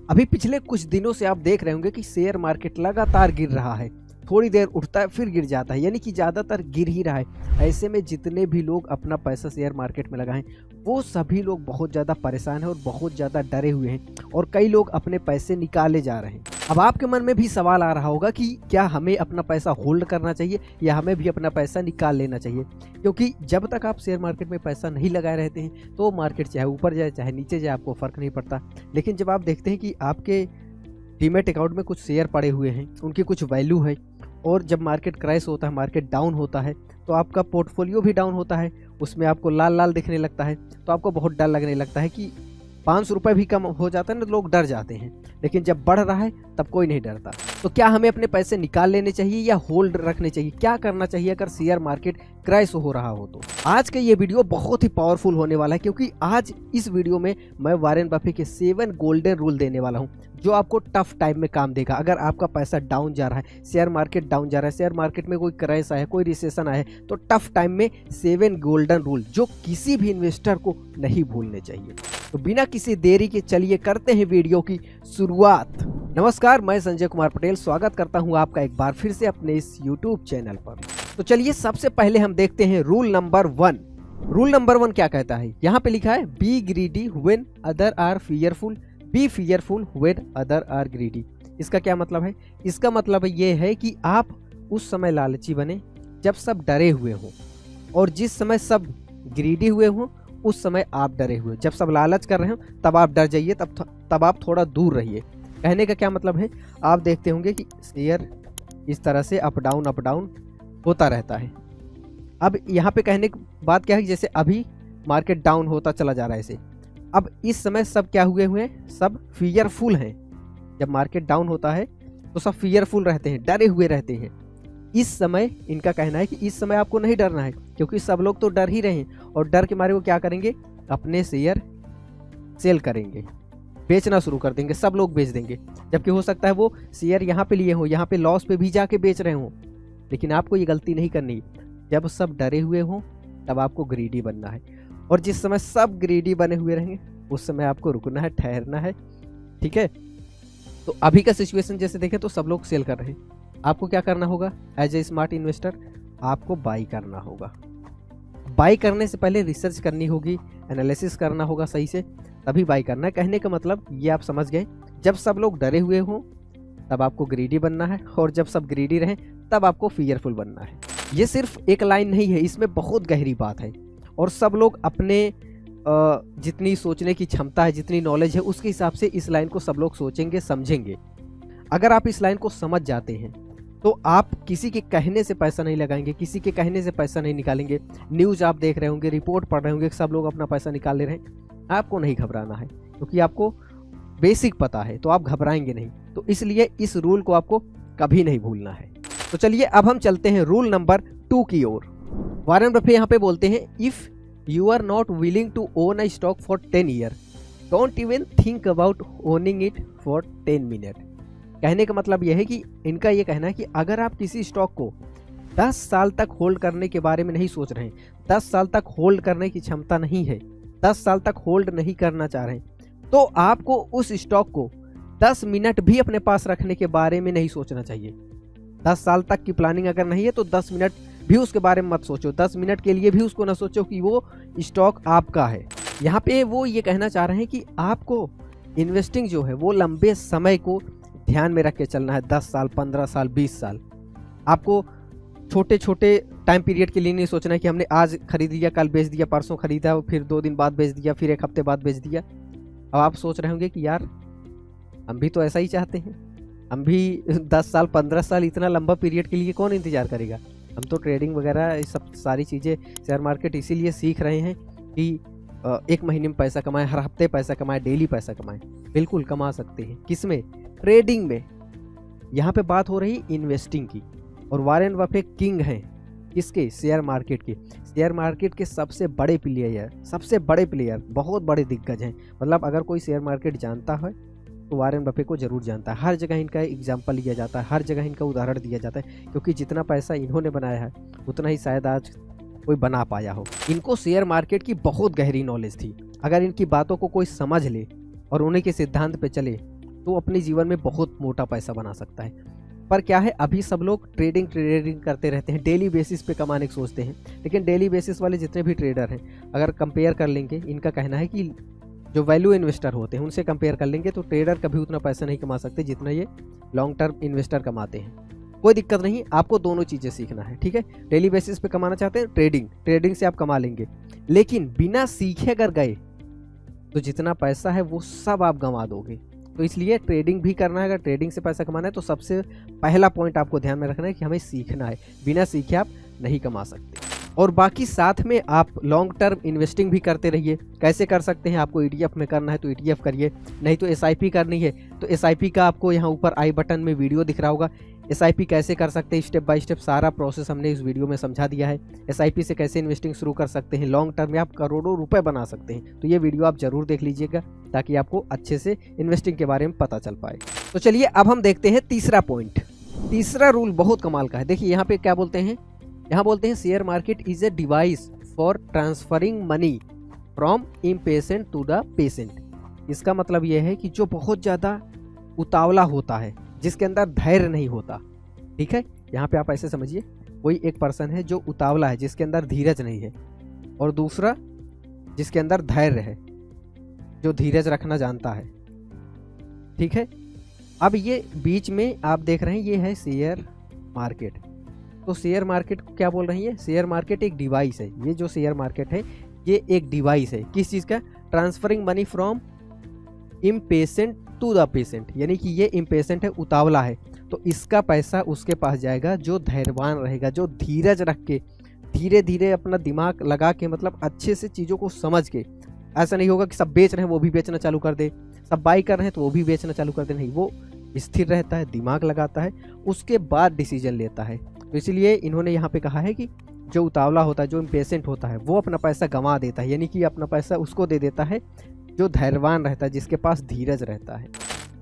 अभी पिछले कुछ दिनों से आप देख रहे होंगे कि शेयर मार्केट लगातार गिर रहा है। थोड़ी देर उठता है फिर गिर जाता है, यानी कि ज़्यादातर गिर ही रहा है। ऐसे में जितने भी लोग अपना पैसा शेयर मार्केट में लगाएं, वो सभी लोग बहुत ज़्यादा परेशान हैं और बहुत ज़्यादा डरे हुए हैं और कई लोग अपने पैसे निकाले जा रहे हैं। अब आपके मन में भी सवाल आ रहा होगा कि क्या हमें अपना पैसा होल्ड करना चाहिए या हमें भी अपना पैसा निकाल लेना चाहिए, क्योंकि जब तक आप शेयर मार्केट में पैसा नहीं लगाए रहते हैं तो मार्केट चाहे ऊपर जाए चाहे नीचे जाए आपको फ़र्क नहीं पड़ता। लेकिन जब आप देखते हैं कि आपके डीमैट अकाउंट में कुछ शेयर पड़े हुए हैं, उनकी कुछ वैल्यू है, और जब मार्केट क्रैश होता है, मार्केट डाउन होता है, तो आपका पोर्टफोलियो भी डाउन होता है, उसमें आपको लाल लाल दिखने लगता है, तो आपको बहुत डर लगने लगता है कि 500 रुपये भी कम हो जाता है ना, लोग डर जाते हैं। लेकिन जब बढ़ रहा है तब कोई नहीं डरता। तो क्या हमें अपने पैसे निकाल लेने चाहिए या होल्ड रखने चाहिए? क्या करना चाहिए अगर शेयर मार्केट क्रैश हो रहा हो? तो आज का ये वीडियो बहुत ही पावरफुल होने वाला है, क्योंकि आज इस वीडियो में मैं वॉरेन बफेट के 7 गोल्डन रूल देने वाला हूँ जो आपको टफ टाइम में काम देगा। अगर आपका पैसा डाउन जा रहा है, शेयर मार्केट डाउन जा रहा है, शेयर मार्केट में कोई क्रैश आया है, कोई रिसेशन आया है, तो टफ टाइम में 7 गोल्डन रूल जो किसी भी इन्वेस्टर को नहीं भूलने चाहिए। तो बिना किसी देरी के चलिए करते हैं वीडियो की शुरुआत। नमस्कार, मैं संजय कुमार पटेल स्वागत करता हूं आपका एक बार फिर से अपने इस YouTube चैनल पर। तो चलिए सबसे पहले हम देखते हैं रूल नंबर 1। रूल नंबर 1 क्या कहता है? यहाँ पे लिखा है be greedy when other are fearful, be fearful when other are greedy. इसका क्या मतलब है? इसका मतलब ये है कि आप उस समय लालची बने जब सब डरे हुए हों, और जिस समय सब ग्रीडी हुए हों उस समय आप डरे हुए। जब सब लालच कर रहे हो तब आप डर जाइए, तब आप थोड़ा दूर रहिए। कहने का क्या मतलब है? आप देखते होंगे कि शेयर इस तरह से अप डाउन होता रहता है। अब यहाँ पे कहने की बात क्या है, जैसे अभी मार्केट डाउन होता चला जा रहा है ऐसे। अब इस समय सब क्या हुए हुए हैं? सब फियरफुल हैं। जब मार्केट डाउन होता है तो सब फियरफुल रहते हैं, डरे हुए रहते हैं। इस समय इनका कहना है कि इस समय आपको नहीं डरना है, क्योंकि सब लोग तो डर ही रहे हैं, और डर के मारे वो क्या करेंगे? अपने शेयर सेल करेंगे, बेचना शुरू कर देंगे, सब लोग बेच देंगे। जबकि हो सकता है वो शेयर यहाँ पे लिए हों, यहाँ पे लॉस पे भी जाके बेच रहे हों। लेकिन आपको ये गलती नहीं करनी। जब सब डरे हुए हों तब आपको ग्रीडी बनना है, और जिस समय सब ग्रीडी बने हुए रहेंगे उस समय आपको रुकना है, ठहरना है। ठीक है? तो अभी का सिचुएशन जैसे देखें तो सब लोग सेल कर रहे हैं। आपको क्या करना होगा? एज ए स्मार्ट इन्वेस्टर आपको बाई करना होगा। बाई करने से पहले रिसर्च करनी होगी, एनालिसिस करना होगा सही से, तभी बाई करना है। कहने का मतलब ये आप समझ गए, जब सब लोग डरे हुए हों तब आपको ग्रीडी बनना है, और जब सब ग्रीडी रहें तब आपको फियरफुल बनना है। ये सिर्फ एक लाइन नहीं है, इसमें बहुत गहरी बात है, और सब लोग अपने जितनी सोचने की क्षमता है, जितनी नॉलेज है, उसके हिसाब से इस लाइन को सब लोग सोचेंगे, समझेंगे। अगर आप इस लाइन को समझ जाते हैं तो आप किसी के कहने से पैसा नहीं लगाएंगे, किसी के कहने से पैसा नहीं निकालेंगे। न्यूज़ आप देख रहे होंगे, रिपोर्ट पढ़ रहे होंगे कि सब लोग अपना पैसा निकाल ले रहे हैं, आपको नहीं घबराना है, क्योंकि आपको बेसिक पता है, तो आप घबराएंगे नहीं। तो इसलिए इस रूल को आपको कभी नहीं भूलना है। तो चलिए अब हम चलते हैं रूल नंबर 2 की ओर। वॉरेन बफेट यहाँ पे बोलते हैं, if you are not willing to own a stock for 10 year, don't even think about owning it for 10 minute. कहने का मतलब यह है कि इनका ये कहना है कि अगर आप किसी स्टॉक को 10 साल तक होल्ड करने के बारे में नहीं सोच रहे हैं, 10 साल तक होल्ड करने की क्षमता नहीं है, 10 साल तक होल्ड नहीं करना चाह रहे हैं, तो आपको उस स्टॉक को 10 मिनट भी अपने पास रखने के बारे में नहीं सोचना चाहिए। 10 साल तक की प्लानिंग अगर नहीं है तो 10 मिनट भी उसके बारे में मत सोचो। 10 मिनट के लिए भी उसको ना सोचो कि वो स्टॉक आपका है। यहाँ पे वो ये कहना चाह रहे हैं कि आपको इन्वेस्टिंग जो है वो लंबे समय को ध्यान में रख के चलना है। 10 साल, 15 साल, 20 साल। आपको छोटे छोटे टाइम पीरियड के लिए नहीं सोचना है कि हमने आज खरीद लिया, कल बेच दिया, परसों खरीदा, फिर 2 दिन बाद बेच दिया, फिर 1 हफ्ते बाद बेच दिया। अब आप सोच रहे होंगे कि यार हम भी तो ऐसा ही चाहते हैं, हम भी 10 साल, 15 साल, इतना लंबा पीरियड के लिए कौन इंतज़ार करेगा? हम तो ट्रेडिंग वगैरह ये सब सारी चीज़ें, शेयर मार्केट इसीलिए सीख रहे हैं कि 1 महीने में पैसा कमाएं, हर हफ्ते पैसा कमाएं, डेली पैसा कमाएं। बिल्कुल कमा सकते हैं। किसमें? ट्रेडिंग में। यहाँ पे बात हो रही इन्वेस्टिंग की, और वॉरेन बफेट किंग हैं किसके? शेयर मार्केट के। शेयर मार्केट के सबसे बड़े प्लेयर, बहुत बड़े दिग्गज हैं। मतलब अगर कोई शेयर मार्केट जानता है तो वॉरेन बफेट को जरूर जानता है। हर जगह इनका एग्जाम्पल लिया जाता है, हर जगह इनका उदाहरण दिया जाता है, क्योंकि जितना पैसा इन्होंने बनाया है उतना ही शायद आज कोई बना पाया हो। इनको शेयर मार्केट की बहुत गहरी नॉलेज थी। अगर इनकी बातों को कोई समझ ले और उन्हीं के सिद्धांत पे चले तो अपने जीवन में बहुत मोटा पैसा बना सकता है। पर क्या है, अभी सब लोग ट्रेडिंग करते रहते हैं, डेली बेसिस पे कमाने की सोचते हैं। लेकिन डेली बेसिस वाले जितने भी ट्रेडर हैं, अगर कंपेयर कर लेंगे, इनका कहना है कि जो वैल्यू इन्वेस्टर होते हैं उनसे कंपेयर कर लेंगे तो ट्रेडर कभी उतना पैसा नहीं कमा सकते जितना ये लॉन्ग टर्म इन्वेस्टर कमाते हैं। कोई दिक्कत नहीं, आपको दोनों चीज़ें सीखना है, ठीक है। डेली बेसिस पे कमाना चाहते हैं, ट्रेडिंग से आप कमा लेंगे, लेकिन बिना सीखे अगर गए तो जितना पैसा है वो सब आप गंवा दोगे। तो इसलिए ट्रेडिंग भी करना है। अगर ट्रेडिंग से पैसा कमाना है तो सबसे पहला पॉइंट आपको ध्यान में रखना है कि हमें सीखना है, बिना सीखे आप नहीं कमा सकते। और बाकी साथ में आप लॉन्ग टर्म इन्वेस्टिंग भी करते रहिए। कैसे कर सकते हैं, आपको ETF में करना है तो ETF करिए, नहीं तो SIP करनी है तो SIP का आपको यहाँ ऊपर आई बटन में वीडियो दिख रहा होगा। SIP कैसे कर सकते हैं, स्टेप बाय स्टेप सारा प्रोसेस हमने इस वीडियो में समझा दिया है। SIP से कैसे इन्वेस्टिंग शुरू कर सकते हैं, लॉन्ग टर्म में आप करोड़ों रुपए बना सकते हैं। तो ये वीडियो आप जरूर देख लीजिएगा ताकि आपको अच्छे से इन्वेस्टिंग के बारे में पता चल पाए। तो चलिए अब हम देखते हैं तीसरा पॉइंट। तीसरा रूल बहुत कमाल का है। देखिए यहाँ पे क्या बोलते हैं, यहाँ बोलते हैं share market is a device for transferring money from impatient to the patient. इसका मतलब यह है कि जो बहुत ज़्यादा उतावला होता है, जिसके अंदर धैर्य नहीं होता, ठीक है, यहाँ पे आप ऐसे समझिए, कोई एक पर्सन है जो उतावला है, जिसके अंदर धीरज नहीं है, और दूसरा जिसके अंदर धैर्य है, जो धीरज रखना जानता है, ठीक है। अब ये बीच में आप देख रहे हैं, ये है शेयर मार्केट। तो शेयर मार्केट को क्या बोल रही है, शेयर मार्केट एक डिवाइस है। ये जो शेयर मार्केट है ये एक डिवाइस है, किस चीज़ का, transferring money from impatient to the patient, यानी कि ये इम्पेशेंट है, उतावला है, तो इसका पैसा उसके पास जाएगा जो धैर्यवान रहेगा, जो धीरज रख के धीरे धीरे अपना दिमाग लगा के, मतलब अच्छे से चीज़ों को समझ के। ऐसा नहीं होगा कि सब बेच रहे हैं वो भी बेचना चालू कर दे, सब बाई कर रहे हैं तो वो भी बेचना चालू कर दे, नहीं, वो स्थिर रहता है, दिमाग लगाता है, उसके बाद डिसीजन लेता है। तो इसीलिए इन्होंने यहाँ पे कहा है कि जो उतावला होता है, जो इम्पेशेंट होता है, वो अपना पैसा गंवा देता है, यानी कि अपना पैसा उसको दे देता है जो धैर्यवान रहता है, जिसके पास धीरज रहता है।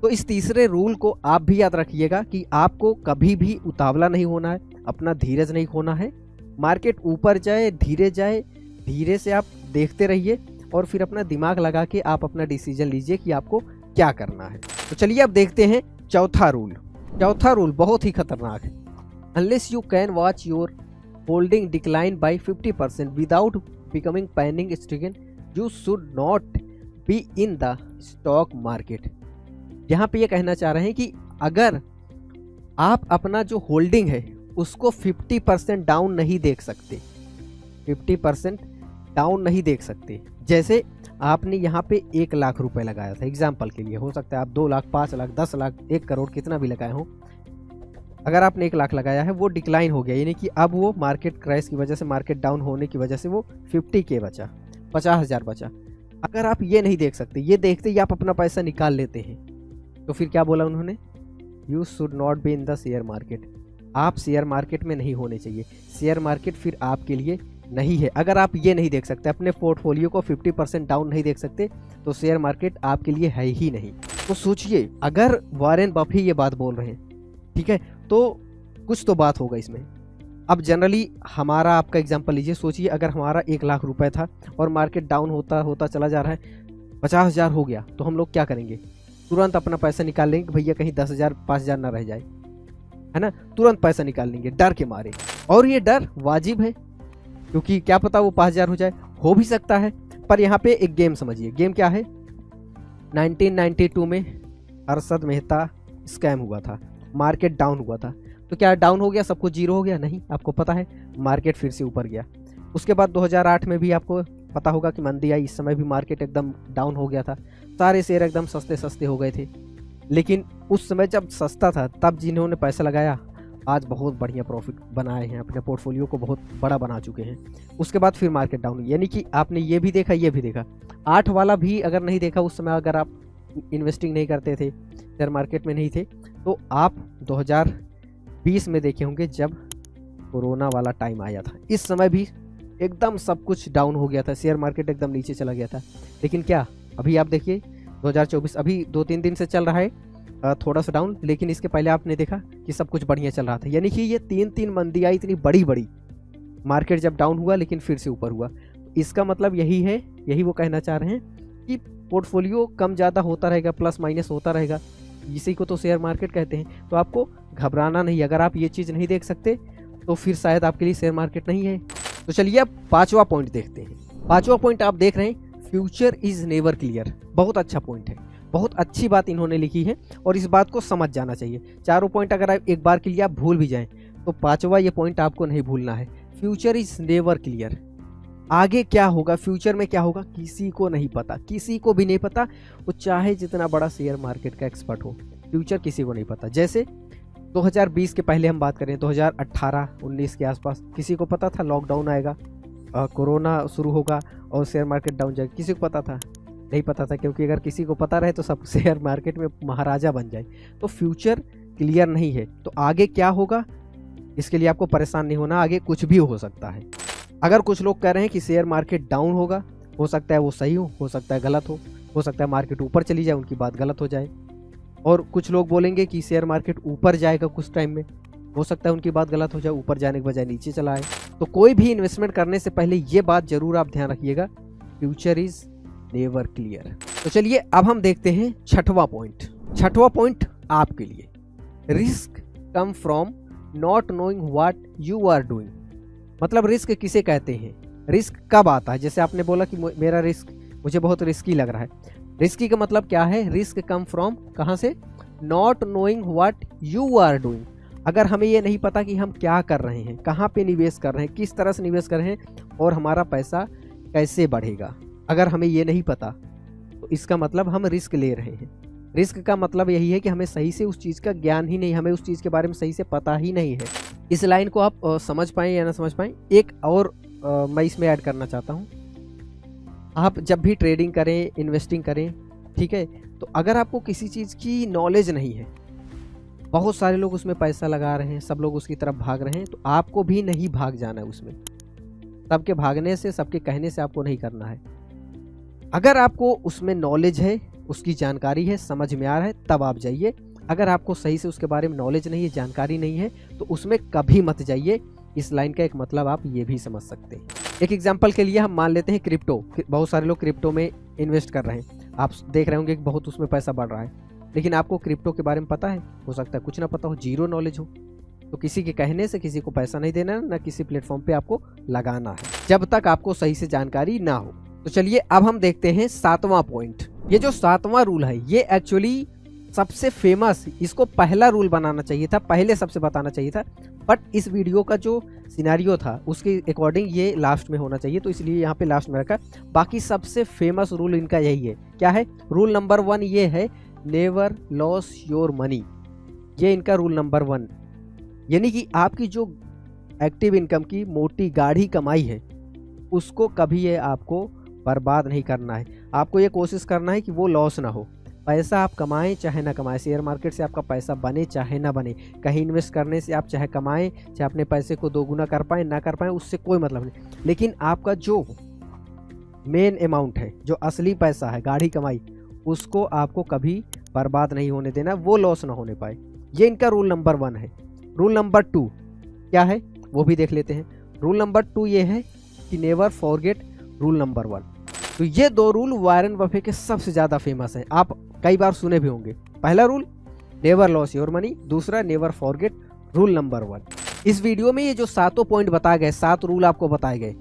तो इस तीसरे रूल को आप भी याद रखिएगा कि आपको कभी भी उतावला नहीं होना है, अपना धीरज नहीं खोना है। मार्केट ऊपर जाए, धीरे से आप देखते रहिए और फिर अपना दिमाग लगा के आप अपना डिसीजन लीजिए कि आपको क्या करना है। तो चलिए अब देखते हैं चौथा रूल। चौथा रूल बहुत ही खतरनाक है। Unless you can watch your holding decline by 50% without becoming panic stricken, you should not be in the stock market. यहाँ पे ये कहना चाह रहे हैं कि अगर आप अपना जो होल्डिंग है उसको 50% डाउन नहीं देख सकते, 50% डाउन नहीं देख सकते, जैसे आपने यहाँ पे 1 लाख रुपए लगाया था, एग्जाम्पल के लिए, हो सकता है आप 2 लाख, 5 लाख, 10 लाख, 1 करोड़, कितना भी लगाए हो। अगर आपने 1 लाख लगाया है, वो डिक्लाइन हो गया, यानी कि अब वो मार्केट क्रैश की वजह से, मार्केट डाउन होने की वजह से वो 50K बचा, 50,000 बचा। अगर आप ये नहीं देख सकते, ये देखते ही आप अपना पैसा निकाल लेते हैं, तो फिर क्या बोला उन्होंने, you should not be in the share market. आप शेयर मार्केट में नहीं होने चाहिए, शेयर मार्केट फिर आपके लिए नहीं है। अगर आप ये नहीं देख सकते, अपने पोर्टफोलियो को 50% डाउन नहीं देख सकते, तो शेयर मार्केट आपके लिए है ही नहीं। तो सोचिए, अगर वॉरेन बफेट ये बात बोल रहे हैं, ठीक है, तो कुछ तो बात होगा इसमें। अब जनरली हमारा, आपका एग्जांपल लीजिए, सोचिए अगर हमारा 1 लाख रुपए था और मार्केट डाउन होता होता चला जा रहा है, 50,000 हो गया, तो हम लोग क्या करेंगे, तुरंत अपना पैसा निकाल लेंगे कि भैया कहीं 10,000 5,000 ना रह जाए, है ना, तुरंत पैसा निकाल लेंगे डर के मारे। और ये डर वाजिब है, क्योंकि क्या पता वो 5,000 हो जाए, हो भी सकता है। पर यहाँ पे एक गेम समझिए, गेम क्या है, 1992 में अरशद मेहता स्कैम हुआ था, मार्केट डाउन हुआ था, तो क्या डाउन हो गया, सब कुछ जीरो हो गया, नहीं, आपको पता है मार्केट फिर से ऊपर गया। उसके बाद 2008 में भी आपको पता होगा कि मंदी आई, इस समय भी मार्केट एकदम डाउन हो गया था, सारे शेयर एकदम सस्ते सस्ते हो गए थे। लेकिन उस समय जब सस्ता था, तब जिन्होंने पैसा लगाया आज बहुत बढ़िया प्रॉफिट बनाए हैं, अपने पोर्टफोलियो को बहुत बड़ा बना चुके हैं। उसके बाद फिर मार्केट डाउन हुई, यानी कि आपने ये भी देखा, ये भी देखा। 8 वाला भी अगर नहीं देखा उस समय, अगर आप इन्वेस्टिंग नहीं करते थे, शेयर मार्केट में नहीं थे, तो आप 2020 में देखे होंगे जब कोरोना वाला टाइम आया था। इस समय भी एकदम सब कुछ डाउन हो गया था, शेयर मार्केट एकदम नीचे चला गया था। लेकिन क्या अभी आप देखिए 2024 अभी 2-3 दिन से चल रहा है थोड़ा सा डाउन, लेकिन इसके पहले आपने देखा कि सब कुछ बढ़िया चल रहा था। यानी कि ये 3 मंदी आई, इतनी बड़ी बड़ी, मार्केट जब डाउन हुआ लेकिन फिर से ऊपर हुआ। इसका मतलब यही है, यही वो कहना चाह रहे हैं कि पोर्टफोलियो कम ज़्यादा होता रहेगा, प्लस माइनस होता रहेगा, इसी को तो शेयर मार्केट कहते हैं। तो आपको घबराना नहीं, अगर आप ये चीज़ नहीं देख सकते तो फिर शायद आपके लिए शेयर मार्केट नहीं है। तो चलिए अब 5वां पॉइंट देखते हैं। 5वां पॉइंट आप देख रहे हैं, फ्यूचर इज नेवर क्लियर। बहुत अच्छा पॉइंट है, बहुत अच्छी बात इन्होंने लिखी है और इस बात को समझ जाना चाहिए। चारों पॉइंट अगर आप एक बार के लिए आप भूल भी जाएं तो 5वां ये पॉइंट आपको नहीं भूलना है। Future is never clear. आगे क्या होगा, फ्यूचर में क्या होगा, किसी को नहीं पता, किसी को भी नहीं पता। वो चाहे जितना बड़ा शेयर मार्केट का एक्सपर्ट हो, फ्यूचर किसी को नहीं पता। जैसे 2020 के पहले हम बात करें, 2018-19 के आसपास किसी को पता था लॉकडाउन आएगा, कोरोना शुरू होगा और शेयर मार्केट डाउन जाएगा? किसी को पता था? नहीं पता था, क्योंकि अगर किसी को पता रहे तो सब शेयर मार्केट में महाराजा बन जाए। तो फ्यूचर क्लियर नहीं है, तो आगे क्या होगा इसके लिए आपको परेशान नहीं होना, आगे कुछ भी हो सकता है। अगर कुछ लोग कह रहे हैं कि शेयर मार्केट डाउन होगा, हो सकता है वो सही हो सकता है गलत हो सकता है मार्केट ऊपर चली जाए, उनकी बात गलत हो जाए। और कुछ लोग बोलेंगे कि शेयर मार्केट ऊपर जाएगा कुछ टाइम में, हो सकता है उनकी बात गलत हो जाए, ऊपर जाने के बजाय नीचे चला आए। तो कोई भी इन्वेस्टमेंट करने से पहले ये बात जरूर आप ध्यान रखिएगा, फ्यूचर इज नेवर क्लियर। तो चलिए अब हम देखते हैं 6वां पॉइंट। 6वां पॉइंट आपके लिए, risk come from not knowing what you are doing. मतलब रिस्क किसे कहते हैं, रिस्क कब आता है? जैसे आपने बोला कि मेरा रिस्क मुझे बहुत रिस्की लग रहा है। रिस्की का मतलब क्या है? रिस्क कम फ्रॉम कहाँ से? Not knowing what you are doing. अगर हमें ये नहीं पता कि हम क्या कर रहे हैं, कहाँ पे निवेश कर रहे हैं, किस तरह से निवेश कर रहे हैं और हमारा पैसा कैसे बढ़ेगा, अगर हमें ये नहीं पता तो इसका मतलब हम रिस्क ले रहे हैं। रिस्क का मतलब यही है कि हमें सही से उस चीज़ का ज्ञान ही नहीं, हमें उस चीज़ के बारे में सही से पता ही नहीं है। इस लाइन को आप समझ पाएँ या ना समझ पाएँ, एक और मैं इसमें ऐड करना चाहता हूँ। आप जब भी ट्रेडिंग करें, इन्वेस्टिंग करें, ठीक है, तो अगर आपको किसी चीज़ की नॉलेज नहीं है, बहुत सारे लोग उसमें पैसा लगा रहे हैं, सब लोग उसकी तरफ भाग रहे हैं, तो आपको भी नहीं भाग जाना है उसमें। सबके भागने से, सबके कहने से आपको नहीं करना है। अगर आपको उसमें नॉलेज है, उसकी जानकारी है, समझ में आ रहा है, तब आप जाइए। अगर आपको सही से उसके बारे में नॉलेज नहीं है, जानकारी नहीं है, तो उसमें कभी मत जाइए। इस लाइन का एक मतलब आप ये भी समझ सकते हैं। एक एग्जांपल के लिए हम मान लेते हैं क्रिप्टो। बहुत सारे लोग क्रिप्टो में इन्वेस्ट कर रहे हैं, आप देख रहे होंगे कि बहुत उसमें पैसा बढ़ रहा है, लेकिन आपको क्रिप्टो के बारे में पता है? हो सकता है कुछ ना पता हो, जीरो नॉलेज हो। तो किसी के कहने से किसी को पैसा नहीं देना, ना किसी प्लेटफॉर्म पे आपको लगाना है, जब तक आपको सही से जानकारी ना हो। तो चलिए अब हम देखते हैं 7वां पॉइंट। ये जो 7वां रूल है, ये एक्चुअली सबसे फेमस, इसको पहला रूल बनाना चाहिए था, पहले सबसे बताना चाहिए था, बट इस वीडियो का जो सिनेरियो था उसके अकॉर्डिंग ये लास्ट में होना चाहिए, तो इसलिए यहाँ पे लास्ट में रखा। बाकी सबसे फेमस रूल इनका यही है। क्या है? रूल नंबर 1 ये है, नेवर लॉस योर मनी। ये इनका रूल नंबर 1, यानी कि आपकी जो एक्टिव इनकम की मोटी गाढ़ी कमाई है, उसको कभी ये आपको बर्बाद नहीं करना है। आपको ये कोशिश करना है कि वो लॉस ना हो। पैसा आप कमाएं चाहे ना कमाएं, शेयर मार्केट से आपका पैसा बने चाहे ना बने, कहीं इन्वेस्ट करने से आप चाहे कमाएं चाहे अपने पैसे को दोगुना कर पाएं ना कर पाएं, उससे कोई मतलब नहीं। लेकिन आपका जो मेन अमाउंट है, जो असली पैसा है, गाढ़ी कमाई, उसको आपको कभी बर्बाद नहीं होने देना, वो लॉस ना होने पाए। ये इनका रूल नंबर 1 है। रूल नंबर 2 क्या है वो भी देख लेते हैं। रूल नंबर 2 ये है कि नेवर फॉरगेट रूल नंबर 1। तो ये 2 रूल वॉरेन बफे के सबसे ज़्यादा फेमस हैं, आप कई बार सुने भी होंगे। पहला rule, never loss your money. दूसरा, नेवर फॉरगेट रूल नंबर 1। इस वीडियो में ये जो 7 पॉइंट बताए गए, 7 रूल आपको बताए गए,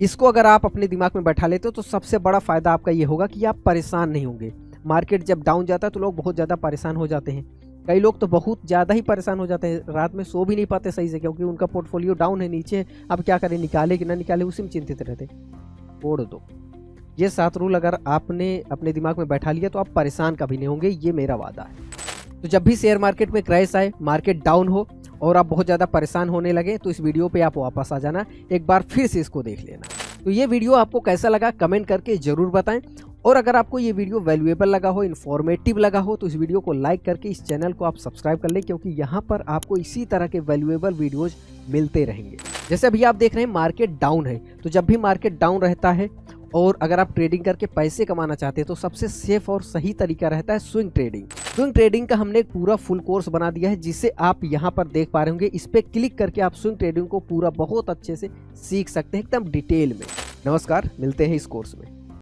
इसको अगर आप अपने दिमाग में बैठा लेते हो तो सबसे बड़ा फायदा आपका ये होगा कि आप परेशान नहीं होंगे। मार्केट जब डाउन जाता है तो लोग बहुत ज़्यादा परेशान हो जाते हैं। कई लोग तो बहुत ज़्यादा ही परेशान हो जाते हैं, रात में सो भी नहीं पाते सही से, क्योंकि उनका पोर्टफोलियो डाउन है, नीचे है। अब क्या करें, निकाले कि ना निकाले, उसी में चिंतित रहते। छोड़ दो। ये 7 रूल अगर आपने अपने दिमाग में बैठा लिया तो आप परेशान कभी नहीं होंगे, ये मेरा वादा है। तो जब भी शेयर मार्केट में क्रैश आए, मार्केट डाउन हो और आप बहुत ज़्यादा परेशान होने लगे, तो इस वीडियो पे आप वापस आ जाना, एक बार फिर से इसको देख लेना। तो ये वीडियो आपको कैसा लगा कमेंट करके ज़रूर बताएं, और अगर आपको ये वीडियो वैल्यूएबल लगा हो, इन्फॉर्मेटिव लगा हो, तो इस वीडियो को लाइक करके इस चैनल को आप सब्सक्राइब कर लें, क्योंकि यहाँ पर आपको इसी तरह के वैल्यूएबल वीडियोज़ मिलते रहेंगे। जैसे अभी आप देख रहे हैं मार्केट डाउन है, तो जब भी मार्केट डाउन रहता है और अगर आप ट्रेडिंग करके पैसे कमाना चाहते हैं तो सबसे सेफ और सही तरीका रहता है स्विंग ट्रेडिंग। स्विंग ट्रेडिंग का हमने एक पूरा फुल कोर्स बना दिया है, जिसे आप यहाँ पर देख पा रहे होंगे। इस पे क्लिक करके आप स्विंग ट्रेडिंग को पूरा बहुत अच्छे से सीख सकते हैं, एकदम डिटेल में। नमस्कार, मिलते हैं इस कोर्स में।